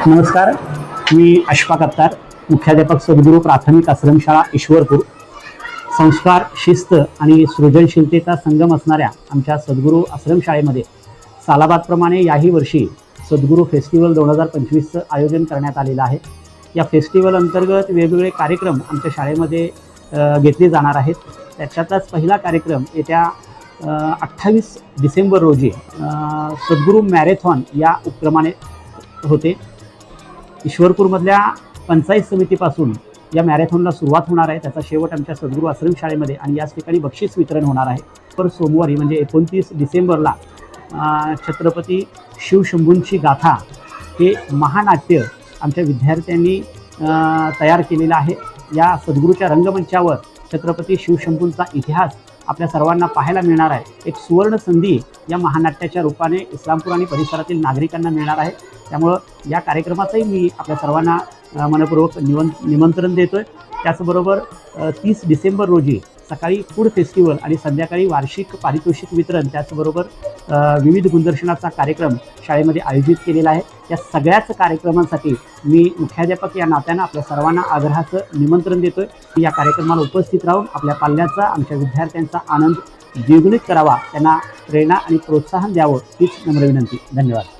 नमस्कार, मी अशफाक अत्तार, मुख्याध्यापक सद्गुरू प्राथमिक आश्रमशाळा ईश्वरपूर. संस्कार, शिस्त आणि सृजनशीलतेचा संगम असणाऱ्या आमच्या सद्गुरू आश्रमशाळेमध्ये सालाबादप्रमाणे याही वर्षी सद्गुरू फेस्टिवल 2025चं आयोजन करण्यात आलेलं आहे. या फेस्टिवल अंतर्गत वेगवेगळे कार्यक्रम आमच्या शाळेमध्ये घेतले जाणार आहेत. त्याच्यातच पहिला कार्यक्रम येत्या 28 डिसेंबर रोजी सद्गुरू मॅरेथॉन या उपक्रमाने होते. ईश्वरपूरमधल्या पंचायत समितीपासून या मॅरेथॉनला सुरुवात होणार आहे. त्याचा शेवट आमच्या सद्गुरू आश्रमशाळेमध्ये आणि याच ठिकाणी बक्षीस वितरण होणार आहे. तर सोमवारी म्हणजे 29 डिसेंबरला छत्रपती शिवशंभूंची गाथा हे महानाट्य आमच्या विद्यार्थ्यांनी तयार केलेलं आहे. या सद्गुरूच्या रंगमंचावर छत्रपती शिवशंभूंचा इतिहास आपल्या सर्वांना पाहायला मिळणार आहे. एक सुवर्ण संधी या महानाट्याच्या रूपाने इस्लामपूर आणि परिसरातील नागरिकांना मिळणार आहे. त्यामुळं या कार्यक्रमाचंही मी आपल्या सर्वांना मनपूर्वक निमंत्रण देतो आहे. त्याचबरोबर 30 डिसेंबर रोजी सकाळी फूड फेस्टिवल आणि संध्याकाळी वार्षिक पारितोषिक वितरण, त्याचबरोबर विविध गुणदर्शनाचा कार्यक्रम शाळेमध्ये आयोजित केलेला आहे. या सगळ्याच कार्यक्रमांसाठी मी मुख्याध्यापक या नात्यानं आपल्या सर्वांना आग्रहाचं निमंत्रण देतो आहे. या कार्यक्रमाला उपस्थित राहून आपल्या पाल्याचा, आमच्या विद्यार्थ्यांचा आनंद द्विगुणित करावा, त्यांना प्रेरणा आणि प्रोत्साहन द्यावं हीच नम्र विनंती. धन्यवाद.